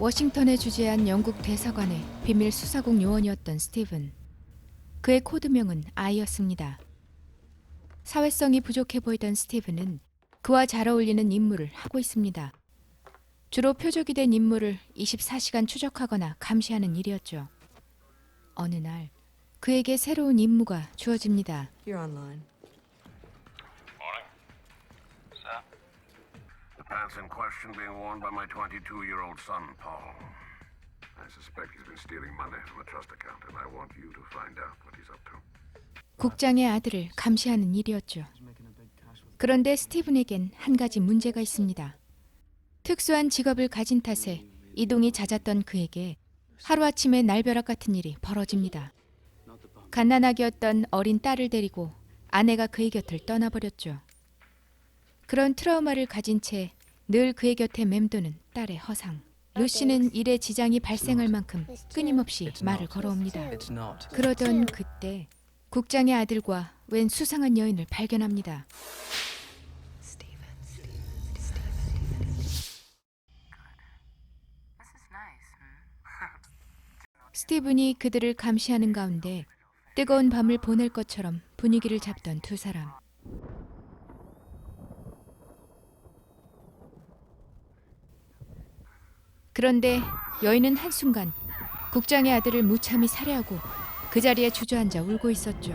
워싱턴에 주재한 영국 대사관의 비밀 수사국 요원이었던 스티븐. 그의 코드명은 아이였습니다. 사회성이 부족해 보이던 스티븐은 그와 잘 어울리는 임무를 하고 있습니다. 주로 표적이 된 인물을 24시간 추적하거나 감시하는 일이었죠. 어느 날 그에게 새로운 임무가 주어집니다. You're online. Morning. Sir? The pants in question being worn by my 22-year-old son, Paul. I suspect he's been stealing money from a trust account, and I want you to find out what he's up to. 국장의 아들을 감시하는 일이었죠. 그런데 스티븐에겐 한 가지 문제가 있습니다. 특수한 직업을 가진 탓에 이동이 잦았던 그에게 하루아침에 날벼락 같은 일이 벌어집니다. 갓난아기였던 어린 딸을 데리고 아내가 그의 곁을 떠나버렸죠. 그런 트라우마를 가진 채 늘 그의 곁에 맴도는 딸의 허상. 루시는 일에 지장이 발생할 만큼 끊임없이 말을 걸어옵니다. 그러던 그때 국장의 아들과 웬 수상한 여인을 발견합니다. 스티븐이 그들을 감시하는 가운데 뜨거운 밤을 보낼 것처럼 분위기를 잡던 두 사람. 그런데 여인은 한순간 국장의 아들을 무참히 살해하고 그 자리에 주저앉아 울고 있었죠.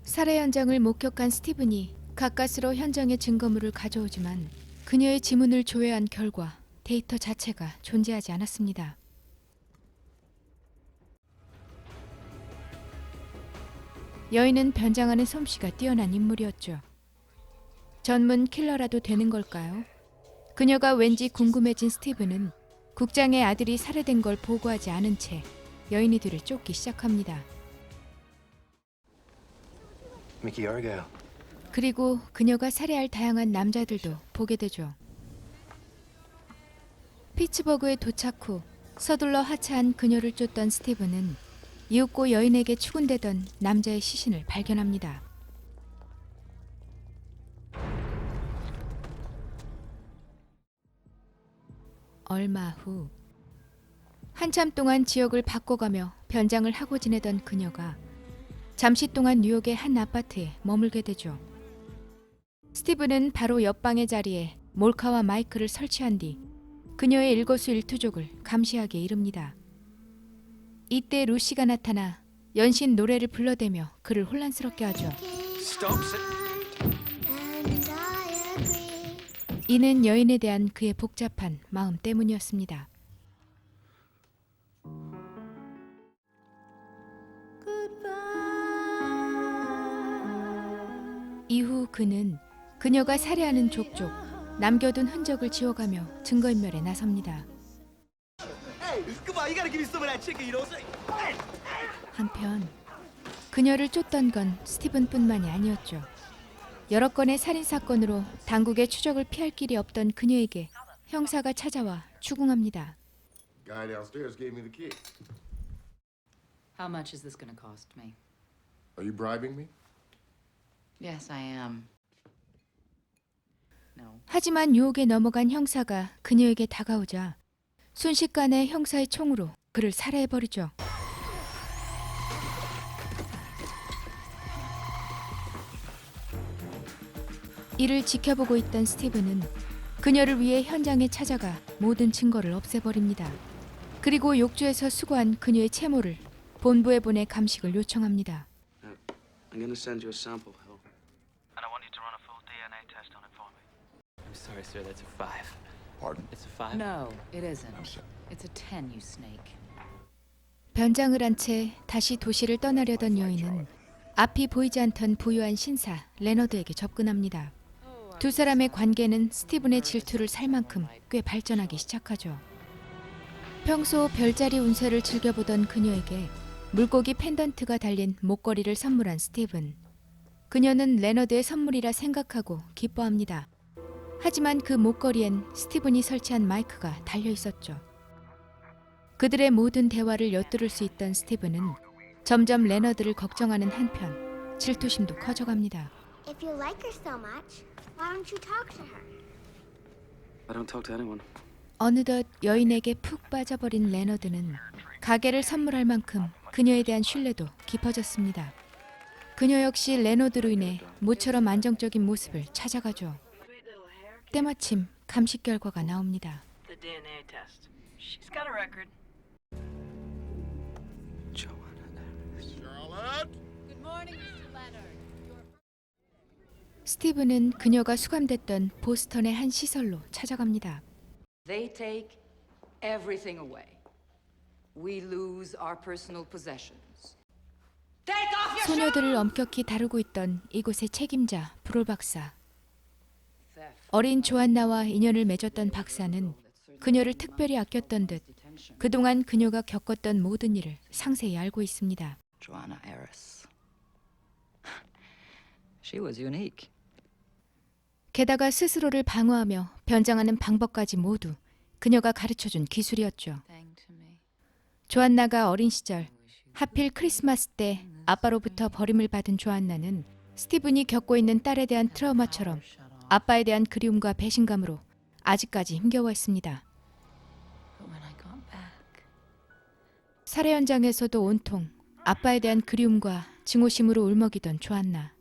살해 현장을 목격한 스티븐이 가까스로 현장의 증거물을 가져오지만 그녀의 지문을 조회한 결과 데이터 자체가 존재하지 않았습니다. 여인은 변장하는 솜씨가 뛰어난 인물이었죠. 전문 킬러라도 되는 걸까요? 그녀가 왠지 궁금해진 스티븐은 국장의 아들이 살해된 걸 보고하지 않은 채 여인이 뒤를 쫓기 시작합니다. Mickey Argyle. 그리고 그녀가 살해할 다양한 남자들도 보게 되죠. 피츠버그에 도착 후 서둘러 하차한 그녀를 쫓던 스티븐은 이윽고 여인에게 추근대던 남자의 시신을 발견합니다. 얼마 후 한참 동안 지역을 바꿔가며 변장을 하고 지내던 그녀가 잠시 동안 뉴욕의 한 아파트에 머물게 되죠. 스티븐은 바로 옆방의 자리에 몰카와 마이크를 설치한 뒤 그녀의 일거수일투족을 감시하기에 이릅니다. 이때 루시가 나타나 연신 노래를 불러대며 그를 혼란스럽게 하죠. 이는 여인에 대한 그의 복잡한 마음 때문이었습니다. 이후 그는 그녀가 살해하는 족족, 남겨둔 흔적을 지워가며 증거인멸에 나섭니다. 한편 그녀를 쫓던 건 스티븐뿐만이 아니었죠. 여러 건의 살인사건으로 당국의 추적을 피할 길이 없던 그녀에게 형사가 찾아와 추궁합니다. Guy downstairs gave me the key. How much is this going to cost me? Are you bribing me? Yes, I am. No. 하지만 유혹에 넘어간 형사가 그녀에게 다가오자 순식간에 형사의 총으로 그를 살해해버리죠. 이를 지켜보고 있던 스티븐은 그녀를 위해 현장에 찾아가 모든 증거를 없애버립니다. 그리고 욕조에서 수거한 그녀의 채모를 본부에 보내 감식을 요청합니다. I'm gonna send you a sample, Hill. And I want you to run a full DNA test on it for me. I'm sorry, sir. That's a 5. Pardon? It's a 5? No, it isn't. No, sir. It's a 10, you snake. 변장을 한 채 다시 도시를 떠나려던 여인은 앞이 보이지 않던 부유한 신사 레너드에게 접근합니다. 두 사람의 관계는 스티븐의 질투를 살 만큼 꽤 발전하기 시작하죠. 평소 별자리 운세를 즐겨보던 그녀에게 물고기 펜던트가 달린 목걸이를 선물한 스티븐. 그녀는 레너드의 선물이라 생각하고 기뻐합니다. 하지만 그 목걸이엔 스티븐이 설치한 마이크가 달려 있었죠. 그들의 모든 대화를 엿들을 수 있던 스티븐은 점점 레너드를 걱정하는 한편 질투심도 커져갑니다. If you like her so much, why don't you talk to her? I don't talk to anyone. 어느덧 여인에게 푹 빠져버린 레너드는 가게를 선물할 만큼 그녀에 대한 신뢰도 깊어졌습니다. 그녀 역시 레너드로 인해 모처럼 안정적인 모습을 찾아가죠. 때마침 감식 결과가 나옵니다. The DNA test. She's got a record. 스티븐은 그녀가 수감됐던 보스턴의 한 시설로 찾아갑니다. They take everything away. We lose our personal possessions. Take off your 소녀들을 엄격히 다루고 있던 이곳의 책임자 브롤 박사. theft. 어린 조안나와 인연을 맺었던 박사는 그녀를 특별히 아꼈던 듯 그동안 그녀가 겪었던 모든 일을 상세히 알고 있습니다. Joanna Eris. She was unique. 게다가 스스로를 방어하며 변장하는 방법까지 모두 그녀가 가르쳐준 기술이었죠. Thing to me. 조안나가 어린 시절 하필 크리스마스 때 아빠로부터 버림을 받은 조안나는 스티븐이 겪고 있는 딸에 대한 트라우마처럼 아빠에 대한 그리움과 배신감으로 아직까지 힘겨워했습니다. But when I got back, 살해 현장에서도 온통 아빠에 대한 그리움과 증오심으로 울먹이던 조안나.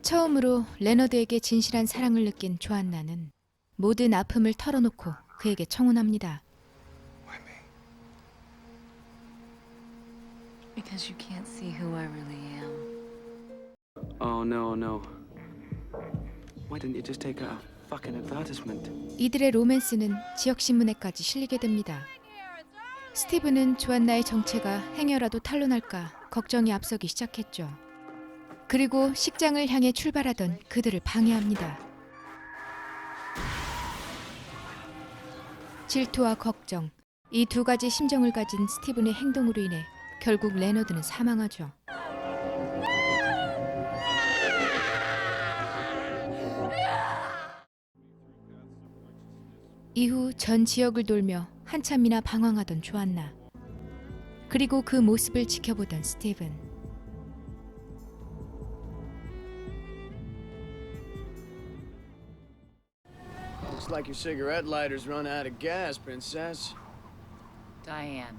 처음으로 레너드에게 진실한 사랑을 느낀 조안나는 모든 아픔을 털어놓고 그에게 청혼합니다. Why me? because you can't see who I really am. Oh no, no. Why didn't you just take a fucking advertisement? 이들의 로맨스는 지역신문에까지 실리게 됩니다. 스티븐은 조안나의 정체가 행여라도 탄로날까 걱정이 앞서기 시작했죠. 그리고 식장을 향해 출발하던 그들을 방해합니다. 질투와 걱정, 이 두 가지 심정을 가진 스티븐의 행동으로 인해 결국 레너드는 사망하죠. 이후 전 지역을 돌며 한참이나 방황하던 조안나. 그리고 그 모습을 지켜보던 스티븐. Looks like your cigarette lighter's run out of gas, princess. Diane.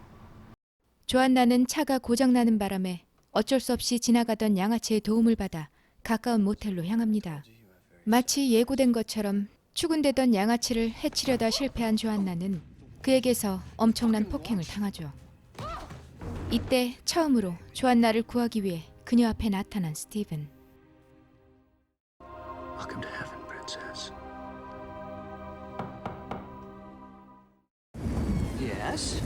조안나는 차가 고장나는 바람에 어쩔 수 없이 지나가던 양아치의 도움을 받아 가까운 모텔로 향합니다. 마치 예고된 것처럼 추근대던 양아치를 해치려다 실패한 조안나는 그에게서 엄청난 폭행을 당하죠. 이때 처음으로 조안나를 구하기 위해 그녀 앞에 나타난 스티븐. Welcome to heaven, princess. Yes?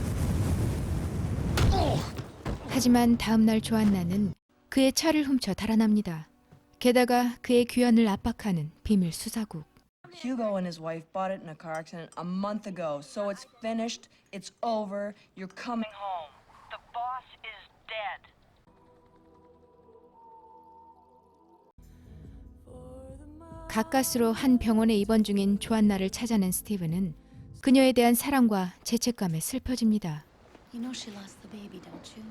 하지만 다음날 조안나는 그의 차를 훔쳐 달아납니다. 게다가 그의 귀환을 압박하는 비밀 수사국. Hugo and his wife bought it in a car accident a month ago, so it's finished, it's over, you're coming home. The boss is dead. 가까스로 한 병원에 입원 중인 조안나를 찾아낸 스티븐은 그녀에 대한 사랑과 죄책감에 슬퍼집니다. You know she lost the baby, don't you?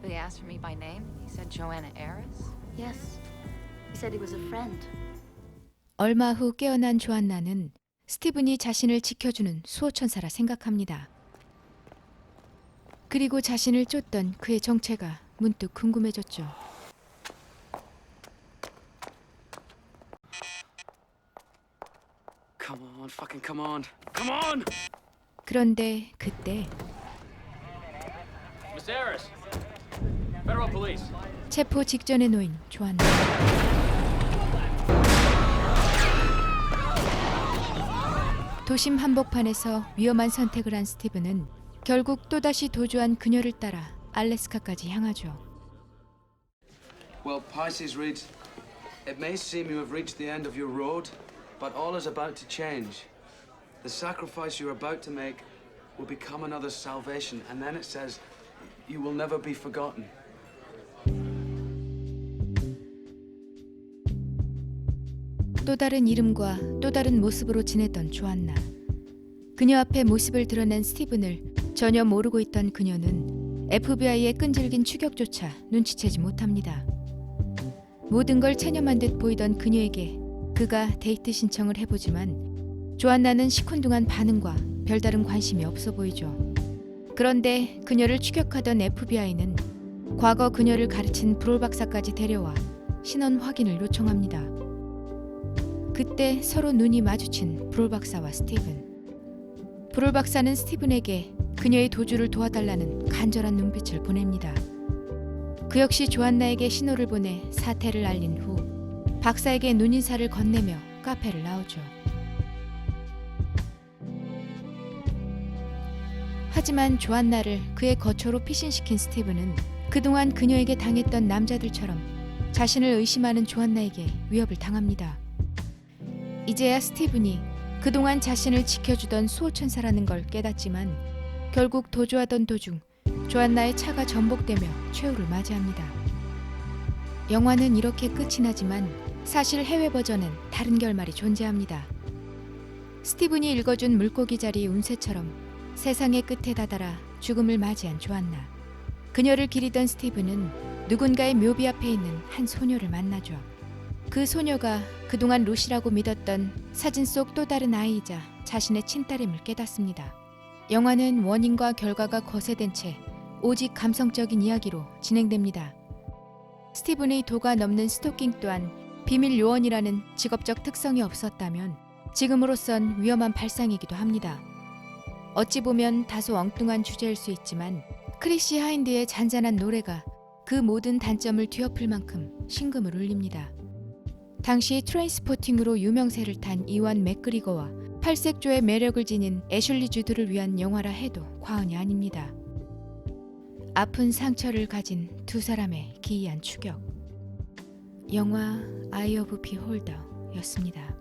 But he asked for me by name. He said Joanna Eris. Yes. He said he was a friend. 얼마 후 깨어난 조안나는 스티븐이 자신을 지켜주는 수호천사라 생각합니다. 그리고 자신을 쫓던 그의 정체가 문득 궁금해졌죠. Come on, fucking come on. Come on! 그런데 그때 Miss Harris! Federal Police! 체포 직전에 놓인 조안나. 도심 한복판에서 위험한 선택을 한 스티븐은 결국 또다시 도주한 그녀를 따라 알래스카까지 향하죠. Well, Pisces reads, it may seem you have reached the end of your road, but all is about to change. The sacrifice you're about to make will become another's salvation. And then it says, you will never be forgotten. 또 다른 이름과 또 다른 모습으로 지냈던 조안나. 그녀 앞에 모습을 드러낸 스티븐을 전혀 모르고 있던 그녀는 FBI의 끈질긴 추격조차 눈치채지 못합니다. 모든 걸 체념한 듯 보이던 그녀에게 그가 데이트 신청을 해보지만 조안나는 시큰둥한 반응과 별다른 관심이 없어 보이죠. 그런데 그녀를 추격하던 FBI는 과거 그녀를 가르친 브롤 박사까지 데려와 신원 확인을 요청합니다. 그때 서로 눈이 마주친 브롤 박사와 스티븐. 브롤 박사는 스티븐에게 그녀의 도주를 도와달라는 간절한 눈빛을 보냅니다. 그 역시 조안나에게 신호를 보내 사태를 알린 후 박사에게 눈인사를 건네며 카페를 나오죠. 하지만 조안나를 그의 거처로 피신시킨 스티븐은 그동안 그녀에게 당했던 남자들처럼 자신을 의심하는 조안나에게 위협을 당합니다. 이제야 스티븐이 그동안 자신을 지켜주던 수호천사라는 걸 깨닫지만 결국 도주하던 도중 조안나의 차가 전복되며 최후를 맞이합니다. 영화는 이렇게 끝이 나지만 사실 해외 버전엔 다른 결말이 존재합니다. 스티븐이 읽어준 물고기 자리 운세처럼 세상의 끝에 다다라 죽음을 맞이한 조안나. 그녀를 기리던 스티븐은 누군가의 묘비 앞에 있는 한 소녀를 만나죠. 그 소녀가 그동안 루시라고 믿었던 사진 속 또 다른 아이이자 자신의 친딸임을 깨닫습니다. 영화는 원인과 결과가 거세된 채 오직 감성적인 이야기로 진행됩니다. 스티븐의 도가 넘는 스토킹 또한 비밀 요원이라는 직업적 특성이 없었다면 지금으로선 위험한 발상이기도 합니다. 어찌 보면 다소 엉뚱한 주제일 수 있지만 크리시 하인드의 잔잔한 노래가 그 모든 단점을 뒤엎을 만큼 심금을 울립니다. 당시 트레인스포팅으로 유명세를 탄 이완 맥그리거와 팔색조의 매력을 지닌 애슐리 주드를 위한 영화라 해도 과언이 아닙니다. 아픈 상처를 가진 두 사람의 기이한 추격. 영화 아이 오브 비홀더였습니다.